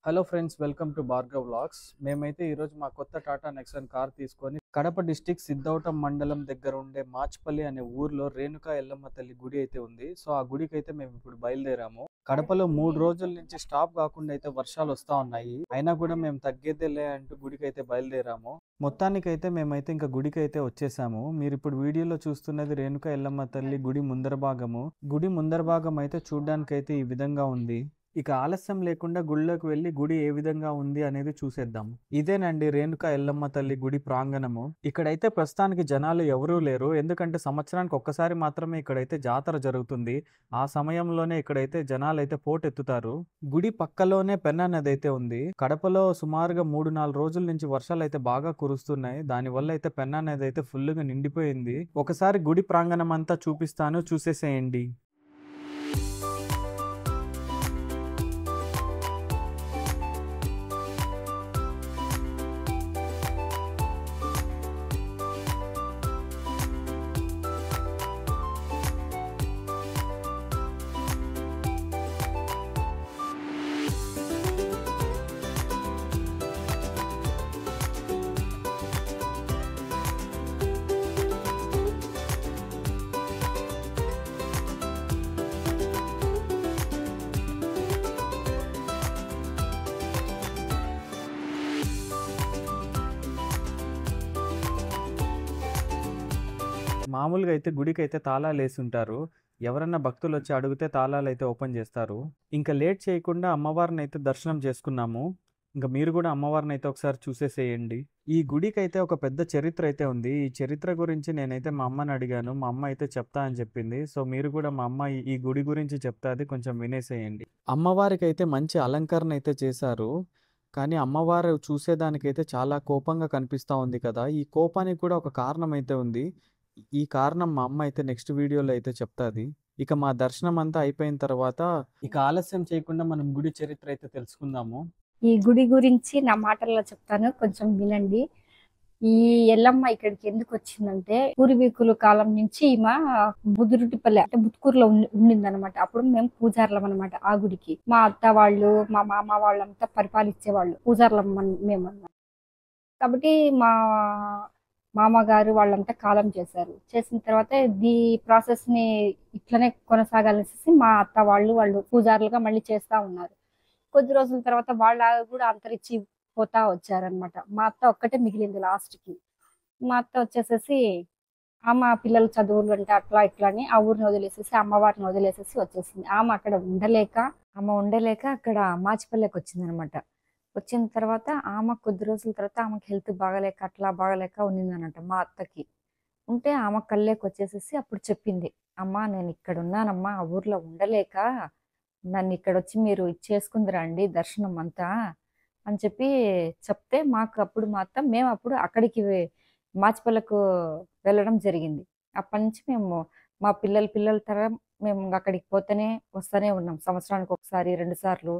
Hello friends, welcome to Bhargav vlogs. మేమైతే ఈరోజు మా కొత్త టాటా నెక్సన్ కార్ తీసుకొని కడప డిస్టిక్ సిద్ధవటం మండలం దగ్గర ఉండే మాచ్పల్లి అనే ఊర్లో రేణుకా ఎల్లమ్మ తల్లి గుడి అయితే ఉంది. సో ఆ గుడికి అయితే మేము ఇప్పుడు బయలుదేరాము. కడపలో 3 రోజుల నుంచి స్టాప్ కాకుండా అయితే వర్షాలు వస్తా ఉన్నాయి. అయినా కూడా మేము తగ్గేదేలే అంటూ గుడికి అయితే బయలుదేరాము. మొత్తానికైతే మేమైతే ఇంకా గుడికి అయితే వచ్చేసాము. మీరు ఇప్పుడు వీడియోలో చూస్తున్నది రేణుకా ఎల్లమ్మ తల్లి గుడి ముందర భాగము. గుడి ముందర భాగం అయితే చూడ్డానికైతే ఈ విధంగా ఉంది. ఇక ఆలస్యం లేకుండా గుడిలోకి వెళ్ళి గుడి ఏ విధంగా ఉంది అనేది చూసేద్దాం. ఇదేనండి రేణుకా ఎల్లమ్మ తల్లి గుడి ప్రాంగణము. ఇక్కడైతే ప్రస్తుతానికి జనాలు ఎవరూ లేరు, ఎందుకంటే సంవత్సరానికి ఒక్కసారి మాత్రమే ఇక్కడైతే జాతర జరుగుతుంది. ఆ సమయంలోనే ఇక్కడైతే జనాలు అయితే పోటెత్తుతారు. గుడి పక్కలోనే పెన్నా నది అయితే ఉంది. కడపలో సుమారుగా 3-4 రోజుల నుంచి వర్షాలు అయితే బాగా కురుస్తున్నాయి. దానివల్ల అయితే పెన్నా నది అయితే ఫుల్గా నిండిపోయింది. ఒకసారి గుడి ప్రాంగణం అంతా చూపిస్తాను, చూసేసేయండి. మామూలుగా అయితే గుడికి అయితే తాళాలు వేసి ఉంటారు. ఎవరన్నా భక్తులు వచ్చి అడిగితే తాళాలు అయితే ఓపెన్ చేస్తారు. ఇంకా లేట్ చేయకుండా అమ్మవారిని అయితే దర్శనం చేసుకున్నాము. ఇంకా మీరు కూడా అమ్మవారిని అయితే ఒకసారి చూసేసేయండి. ఈ గుడికి అయితే ఒక పెద్ద చరిత్ర అయితే ఉంది. ఈ చరిత్ర గురించి నేనైతే మా అమ్మని అడిగాను. మా అమ్మ అయితే చెప్తా అని చెప్పింది. సో మీరు కూడా మా అమ్మ ఈ గుడి గురించి చెప్తాది, కొంచెం వినేసేయండి. అమ్మవారికి అయితే మంచి అలంకరణ అయితే చేశారు. కానీ అమ్మవారు చూసేదానికైతే చాలా కోపంగా కనిపిస్తా ఉంది కదా. ఈ కోపానికి కూడా ఒక కారణం అయితే ఉంది. ఈ కారణం మా అమ్మ అయితే నెక్స్ట్ వీడియోలో అయితే చెప్తాది. ఇక మా దర్శనం అంతా అయిపోయిన తర్వాత ఇక ఆలస్యం చేయకుండా మనం గుడి చరిత్ర అయితే తెలుసుకుందాము. ఈ గుడి గురించి నా మాటల్లో చెప్తాను, కొంచెం వినండి. ఈ ఎల్లమ్మ ఇక్కడికి ఎందుకు వచ్చిందంటే, పూర్వీకుల కాలం నుంచి ఈమె బుదురుటిపల్లి అంటే బుత్కూరులో ఉండిందనమాట. అప్పుడు మేము పూజార్లం అనమాట. ఆ గుడికి మా అత్త వాళ్ళు, మా మామ వాళ్ళంతా పరిపాలించే వాళ్ళు, పూజార్లం మేము అన్నమాట. కాబట్టి మా మామగారు వాళ్ళంతా కాలం చేశారు. చేసిన తర్వాత ఈ ప్రాసెస్ ని ఇట్లనే కొనసాగాలనేసి మా అత్త వాళ్ళు పూజారులుగా మళ్ళీ చేస్తా ఉన్నారు. కొద్ది రోజుల తర్వాత వాళ్ళ కూడా అంతరించి పోతా వచ్చారనమాట. మా అత్త ఒక్కటే మిగిలింది లాస్ట్ కి. మా అత్త వచ్చేసేసి ఆమె పిల్లల చదువులు అంటే అట్లా ఇట్లా అని ఆ ఊరిని వదిలేసేసి అమ్మవారిని వదిలేసేసి వచ్చేసింది. ఆమె ఉండలేక అక్కడ మాచిపల్లెకి వచ్చింది అనమాట. వచ్చిన తర్వాత ఆమె కొద్ది రోజుల తర్వాత ఆమెకి హెల్త్ బాగలేక అట్లా బాగలేక ఉన్నిందనమాట మా అత్తకి. ఉంటే ఆమె కళ్ళేకి వచ్చేసేసి అప్పుడు చెప్పింది, అమ్మ నేను ఇక్కడ ఉన్నానమ్మా, ఆ ఊర్లో ఉండలేక నన్ను ఇక్కడ వచ్చి మీరు ఇచ్చేసుకుందిరా అండి దర్శనం అంతా అని చెప్పి చెప్తే, మాకు అప్పుడు మేము అప్పుడు అక్కడికి మాచిపల్లకు వెళ్ళడం జరిగింది. అప్పటి నుంచి మేము మా పిల్లల తరం మేము అక్కడికి పోతేనే వస్తూనే ఉన్నాం. సంవత్సరానికి ఒకసారి 2 సార్లు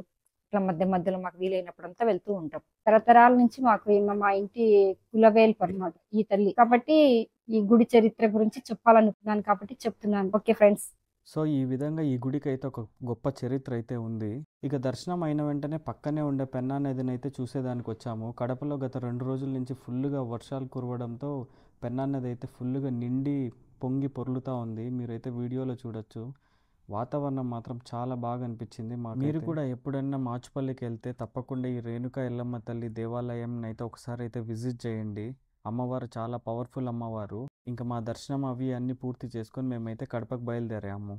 ఇట్లా మధ్య మధ్యలో మాకు వీలైనప్పుడంతా వెళ్తూ ఉంటాం. తరతరాల నుంచి మాకు మా ఇంటి కులవేల్పు అనమాట ఈ తల్లి. కాబట్టి ఈ గుడి చరిత్ర గురించి చెప్పాలనుకున్నాను కాబట్టి చెప్తున్నాను. Okay friends. సో ఈ విధంగా ఈ గుడికి అయితే ఒక గొప్ప చరిత్ర అయితే ఉంది. ఇక దర్శనం అయిన వెంటనే పక్కనే ఉండే పెన్నా నదిని అయితే చూసేదానికి వచ్చాము. కడపలో గత 2 రోజుల నుంచి ఫుల్గా వర్షాలు కురవడంతో పెన్నా నది అయితే ఫుల్గా నిండి పొంగి పొర్లుతూ ఉంది. మీరైతే వీడియోలో చూడొచ్చు. వాతావరణం మాత్రం చాలా బాగా అనిపించింది మాకు. మీరు కూడా ఎప్పుడన్నా మాచుపల్లికి వెళ్తే తప్పకుండా ఈ రేణుకా ఎల్లమ్మ తల్లి దేవాలయం అయితే ఒకసారి అయితే విజిట్ చేయండి. అమ్మవారు చాలా పవర్ఫుల్ అమ్మవారు. ఇంకా మా దర్శనం అవి అన్నీ పూర్తి చేసుకొని మేమైతే కడపకు బయలుదేరాము.